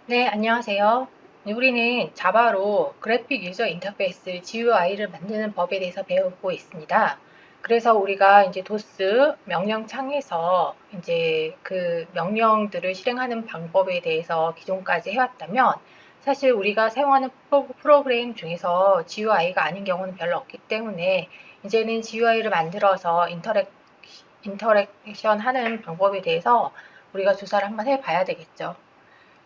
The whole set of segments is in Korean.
네, 안녕하세요. 네, 우리는 자바로 그래픽 유저 인터페이스 GUI를 만드는 법에 대해서 배우고 있습니다. 그래서 우리가 이제 도스 명령창에서 이제 그 명령들을 실행하는 방법에 대해서 기존까지 해왔다면 사실 우리가 사용하는 프로그램 중에서 GUI가 아닌 경우는 별로 없기 때문에 이제는 GUI를 만들어서 인터랙션 하는 방법에 대해서 우리가 조사를 한번 해봐야 되겠죠.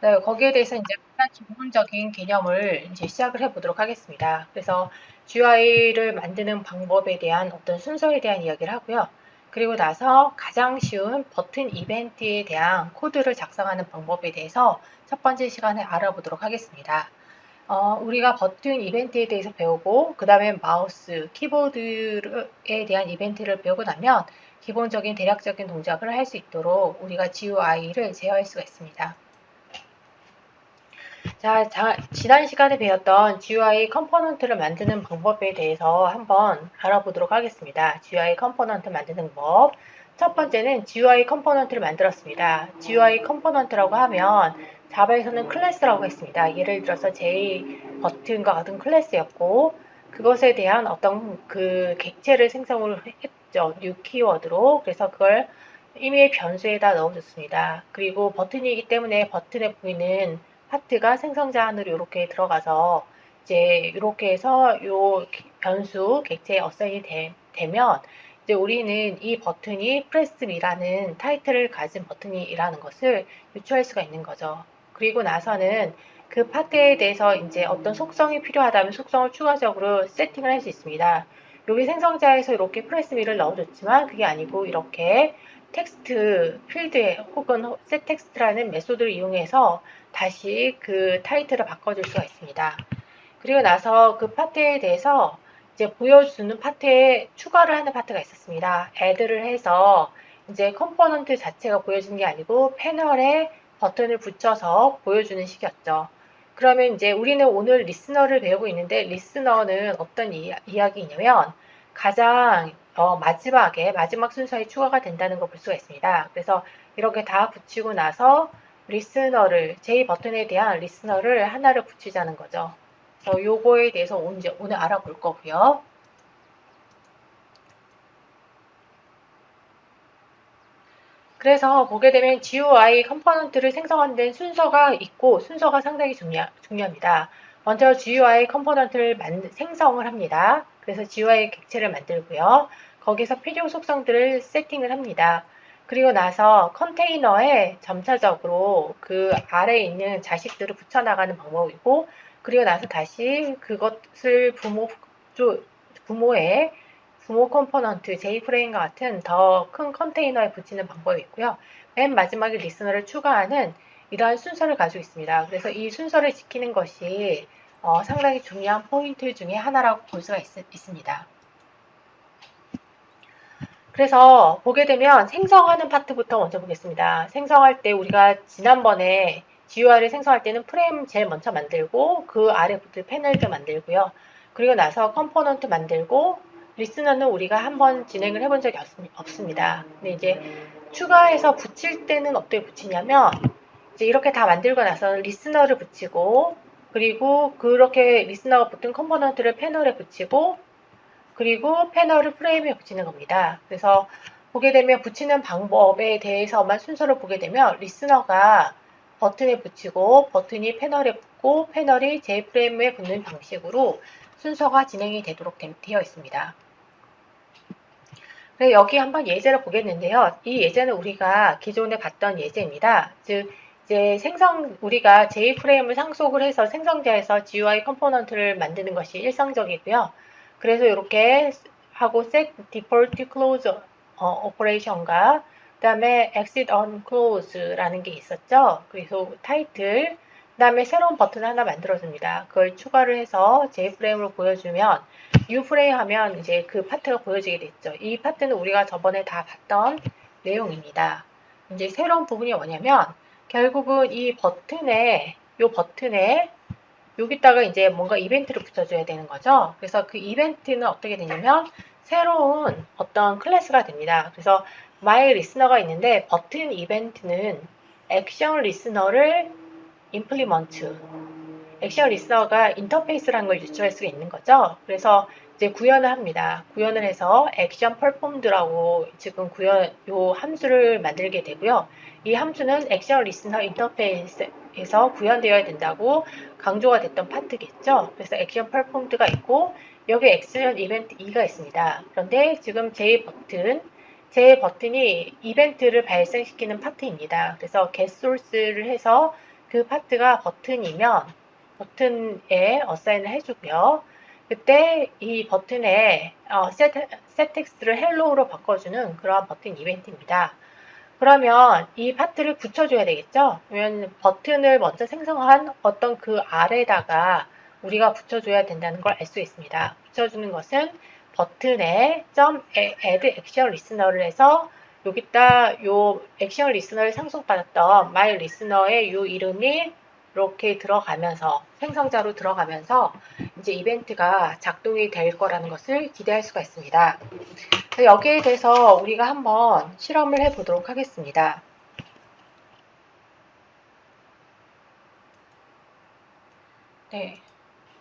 네, 거기에 대해서 이제 가장 기본적인 개념을 이제 시작을 해보도록 하겠습니다. 그래서 GUI를 만드는 방법에 대한 어떤 순서에 대한 이야기를 하고요. 그리고 나서 가장 쉬운 버튼 이벤트에 대한 코드를 작성하는 방법에 대해서 첫 번째 시간에 알아보도록 하겠습니다. 우리가 버튼 이벤트에 대해서 배우고 그 다음에 마우스, 키보드에 대한 이벤트를 배우고 나면 기본적인 대략적인 동작을 할 수 있도록 우리가 GUI를 제어할 수가 있습니다. 지난 시간에 배웠던 GUI 컴포넌트를 만드는 방법에 대해서 한번 알아보도록 하겠습니다. GUI 컴포넌트 만드는 법. 첫 번째는 GUI 컴포넌트를 만들었습니다. GUI 컴포넌트라고 하면 자바에서는 클래스라고 했습니다. 예를 들어서 J 버튼과 같은 클래스였고 그것에 대한 어떤 그 객체를 생성을 했죠. new 키워드로. 그래서 그걸 이미의 변수에다 넣어줬습니다. 그리고 버튼이기 때문에 버튼에 보이는 파트가 생성자 안으로 이렇게 들어가서 이제 이렇게 해서 요 변수 객체에 어사인이 되면 이제 우리는 이 버튼이 프레스미라는 타이틀을 가진 버튼이라는 것을 유추할 수가 있는 거죠. 그리고 나서는 그 파트에 대해서 이제 어떤 속성이 필요하다면 속성을 추가적으로 세팅을 할 수 있습니다. 여기 생성자에서 이렇게 프레스미를 넣어줬지만 그게 아니고 이렇게 텍스트 필드에 혹은 setText라는 메소드를 이용해서 다시 그 타이틀을 바꿔줄 수가 있습니다. 그리고 나서 그 파트에 대해서 이제 보여주는 파트에 추가를 하는 파트가 있었습니다. add를 해서 이제 컴포넌트 자체가 보여지는 게 아니고 패널에 버튼을 붙여서 보여주는 식이었죠. 그러면 이제 우리는 오늘 리스너를 배우고 있는데 리스너는 어떤 이야기냐면 가장 마지막 순서에 추가가 된다는 걸 볼 수가 있습니다. 그래서 이렇게 다 붙이고 나서 리스너를 J 버튼에 대한 리스너를 하나를 붙이자는 거죠. 그래서 요거에 대해서 오늘 알아볼 거고요. 그래서 보게 되면 GUI 컴포넌트를 생성하는 데는 순서가 있고 순서가 상당히 중요합니다. 먼저 GUI 컴포넌트를 생성을 합니다. 그래서 GUI 객체를 만들고요. 거기서 필요 속성들을 세팅을 합니다. 그리고 나서 컨테이너에 점차적으로 그 아래에 있는 자식들을 붙여나가는 방법이고 그리고 나서 다시 그것을 부모의 부모 컴포넌트, J프레임과 같은 더 큰 컨테이너에 붙이는 방법이 있고요. 맨 마지막에 리스너를 추가하는 이러한 순서를 가지고 있습니다. 그래서 이 순서를 지키는 것이 상당히 중요한 포인트 중에 하나라고 볼 수가 있습니다. 그래서 보게 되면 생성하는 파트부터 먼저 보겠습니다. 생성할 때 우리가 지난번에 GUI를 생성할 때는 프레임 제일 먼저 만들고 그 아래 붙을 패널도 만들고요. 그리고 나서 컴포넌트 만들고 리스너는 우리가 한번 진행을 해본 적이 없습니다. 근데 이제 추가해서 붙일 때는 어떻게 붙이냐면 이제 이렇게 다 만들고 나서 리스너를 붙이고 그리고 그렇게 리스너가 붙은 컴포넌트를 패널에 붙이고 그리고 패널을 프레임에 붙이는 겁니다. 그래서 보게 되면 붙이는 방법에 대해서만 순서를 보게 되면 리스너가 버튼에 붙이고 버튼이 패널에 붙고 패널이 J프레임에 붙는 방식으로 순서가 진행이 되도록 되어 있습니다. 그래서 여기 한번 예제를 보겠는데요. 이 예제는 우리가 기존에 봤던 예제입니다. 즉 이제 우리가 J프레임을 상속을 해서 생성자에서 GUI 컴포넌트를 만드는 것이 일상적이고요. 그래서 이렇게 하고 set default close operation과 그 다음에 exit on close라는 게 있었죠. 그래서 타이틀 그 다음에 새로운 버튼을 하나 만들어줍니다. 그걸 추가를 해서 J프레임으로 보여주면 U프레임 하면 이제 그 파트가 보여지게 됐죠. 이 파트는 우리가 저번에 다 봤던 내용입니다. 이제 새로운 부분이 뭐냐면 결국은 이 버튼에 여기다가 이제 뭔가 이벤트를 붙여줘야 되는 거죠. 그래서 그 이벤트는 어떻게 되냐면 새로운 어떤 클래스가 됩니다. 그래서 my listener가 있는데 버튼 이벤트는 액션 리스너를 implement. 액션 리스너가 인터페이스라는 걸 유출할 수가 있는 거죠. 그래서 이제 구현을 합니다. 구현을 해서 액션 performed라고 지금 요 함수를 만들게 되고요. 이 함수는 액션 리스너 인터페이스에서 구현되어야 된다고 강조가 됐던 파트겠죠. 그래서 액션 performed가 있고 여기 액션 이벤트 2가 있습니다. 그런데 지금 제 버튼이 이벤트를 발생시키는 파트입니다. 그래서 get source를 해서 그 파트가 버튼이면 버튼에 어사인을 해주고요. 그때 이 버튼에 set text를 hello로 바꿔주는 그러한 버튼 이벤트입니다. 그러면 이 파트를 붙여줘야 되겠죠? 그러면 버튼을 먼저 생성한 어떤 그 아래다가 우리가 붙여줘야 된다는 걸 알 수 있습니다. 붙여주는 것은 버튼에 .add action listener를 해서 여기다 요 액션 리스너를 상속받았던 my listener의 요 이름이 이렇게 들어가면서 생성자로 들어가면서 이제 이벤트가 작동이 될 거라는 것을 기대할 수가 있습니다. 여기에 대해서 우리가 한번 실험을 해 보도록 하겠습니다. 네,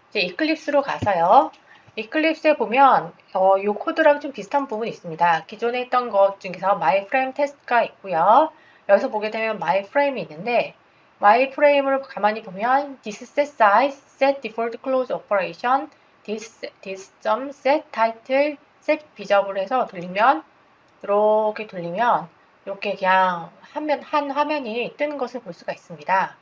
이제 이클립스로 가서요. 이클립스에 보면 이 코드랑 좀 비슷한 부분이 있습니다. 기존에 했던 것 중에서 myFrame 테스트가 있고요. 여기서 보게 되면 myFrame이 있는데 myFrame을 가만히 보면 this set size, set default close operation, this set title, set visible 해서 돌리면 이렇게 돌리면 이렇게 그냥 한 화면이 뜨는 것을 볼 수가 있습니다.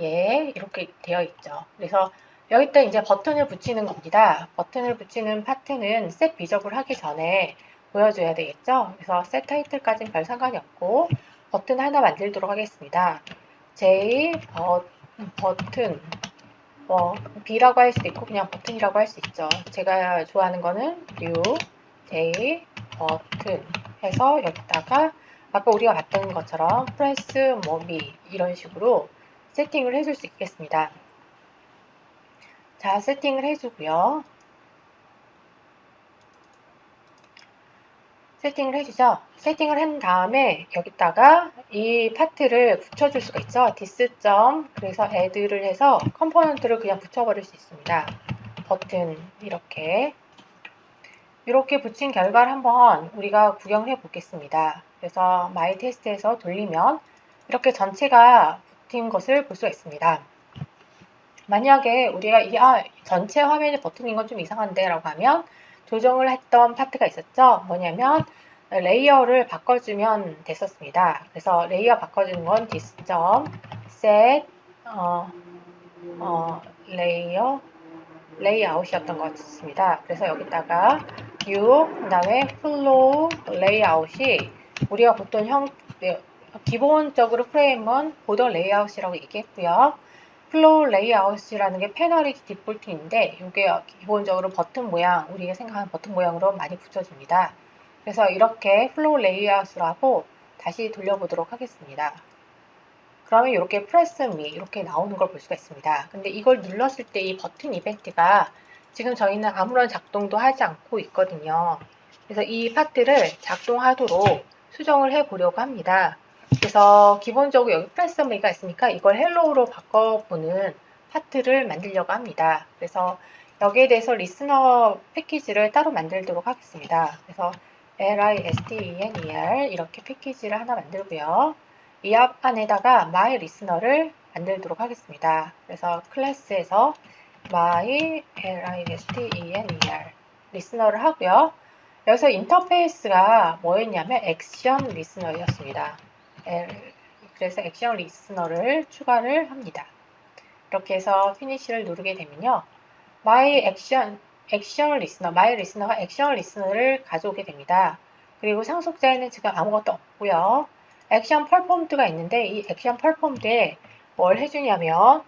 예, 이렇게 되어 있죠. 그래서 여기다 이제 버튼을 붙이는 겁니다. 버튼을 붙이는 파트는 set 비접을 하기 전에 보여줘야 되겠죠. 그래서 set 타이틀까지는 별 상관이 없고 버튼 하나 만들도록 하겠습니다. J 버튼 B라고 할 수도 있고 그냥 버튼이라고 할 수 있죠. 제가 좋아하는 거는 U J 버튼 해서 여기다가 아까 우리가 봤던 것처럼 press B 이런 식으로 세팅을 해줄 수 있겠습니다. 자, 세팅을 해주고요. 세팅을 해주죠. 세팅을 한 다음에 여기다가 이 파트를 붙여줄 수가 있죠. this. 그래서 add를 해서 컴포넌트를 그냥 붙여버릴 수 있습니다. 버튼 이렇게 붙인 결과를 한번 우리가 구경해 보겠습니다. 그래서 my test에서 돌리면 이렇게 전체가 붙인 것을 볼 수가 있습니다. 만약에 우리가 전체 화면이 버튼인 건 좀 이상한데 라고 하면 조정을 했던 파트가 있었죠. 뭐냐면 레이어를 바꿔주면 됐었습니다. 그래서 레이어 바꿔주는 건 this. set 레이아웃이었던 것 같습니다. 그래서 여기다가 그 다음에 flow layout이 우리가 보통 기본적으로 프레임은 보더 레이아웃이라고 얘기했고요. 플로우 레이아웃이라는 게 패널이 디폴트인데 이게 기본적으로 버튼 모양, 우리가 생각하는 버튼 모양으로 많이 붙여줍니다. 그래서 이렇게 플로우 레이아웃으로 하고 다시 돌려보도록 하겠습니다. 그러면 이렇게 press me 이렇게 나오는 걸 볼 수가 있습니다. 근데 이걸 눌렀을 때 이 버튼 이벤트가 지금 저희는 아무런 작동도 하지 않고 있거든요. 그래서 이 파트를 작동하도록 수정을 해 보려고 합니다. 그래서 기본적으로 여기 press me가 있으니까 이걸 hello로 바꿔보는 파트를 만들려고 합니다. 그래서 여기에 대해서 리스너 패키지를 따로 만들도록 하겠습니다. 그래서 listener 이렇게 패키지를 하나 만들고요. 이 안에다가 my listener를 만들도록 하겠습니다. 그래서 클래스에서 my listener 리스너를 하고요. 여기서 인터페이스가 뭐였냐면 액션 리스너였습니다. 그래서 액션 리스너를 추가를 합니다. 이렇게 해서 피니시를 누르게 되면요. my listener가 액션 리스너를 가져오게 됩니다. 그리고 상속자에는 지금 아무것도 없고요. 액션 performed가 있는데 이 액션 performed에 뭘 해주냐면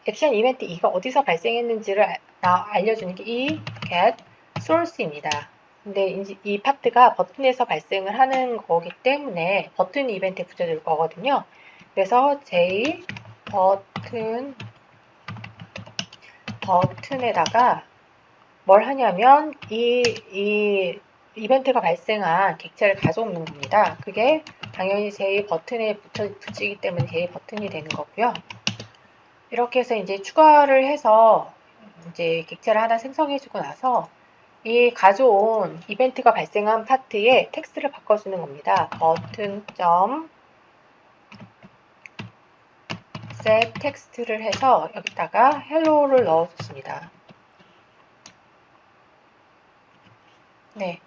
액션 이벤트 2가 어디서 발생했는지를 알려주는 게 이 get source입니다. 근데 이 파트가 버튼에서 발생을 하는 거기 때문에 버튼 이벤트에 붙여줄 거거든요. 그래서 J 버튼에다가 뭘 하냐면 이 이벤트가 발생한 객체를 가져오는 겁니다. 그게 당연히 제 버튼에 붙이기 때문에 제 버튼이 되는 거고요. 이렇게 해서 이제 추가를 해서 이제 객체를 하나 생성해주고 나서 이 가져온 이벤트가 발생한 파트에 텍스트를 바꿔주는 겁니다. 버튼 set 텍스트를 해서 여기다가 헬로우를 넣어줬습니다. 네,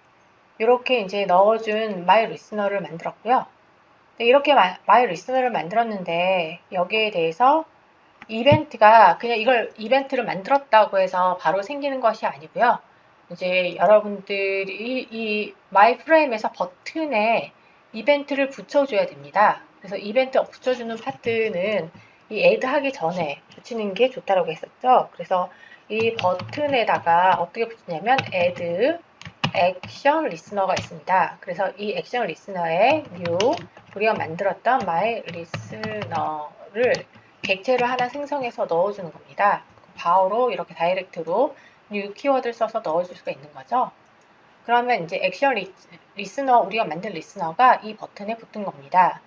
이렇게 이제 넣어준 my listener를 만들었고요. 네, 이렇게 my listener를 만들었는데 여기에 대해서 이벤트가 그냥 이걸 이벤트를 만들었다고 해서 바로 생기는 것이 아니고요. 이제 여러분들이 이 my frame에서 버튼에 이벤트를 붙여줘야 됩니다. 그래서 이벤트 붙여주는 파트는 이 add 하기 전에 붙이는 게 좋다라고 했었죠. 그래서 이 버튼에다가 어떻게 붙이냐면 add 액션 리스너가 있습니다. 그래서 이 액션 리스너에 new 우리가 만들었던 my listener를 객체를 하나 생성해서 넣어주는 겁니다. 바로 이렇게 다이렉트로 new 키워드를 써서 넣어줄 수가 있는 거죠. 그러면 이제 액션 리스너 우리가 만든 리스너가 이 버튼에 붙은 겁니다.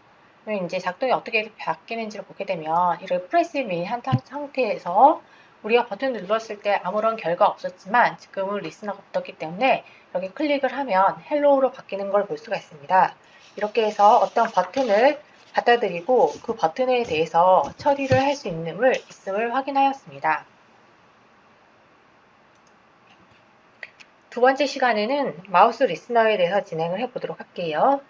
그럼 이제 작동이 어떻게 바뀌는지를 보게 되면 이렇게 프레스 한 상태에서 우리가 버튼을 눌렀을 때 아무런 결과 없었지만 지금은 리스너가 붙었기 때문에 여기 클릭을 하면 헬로우로 바뀌는 걸 볼 수가 있습니다. 이렇게 해서 어떤 버튼을 받아들이고 그 버튼에 대해서 처리를 할 수 있음을 확인하였습니다. 두 번째 시간에는 마우스 리스너에 대해서 진행을 해보도록 할게요.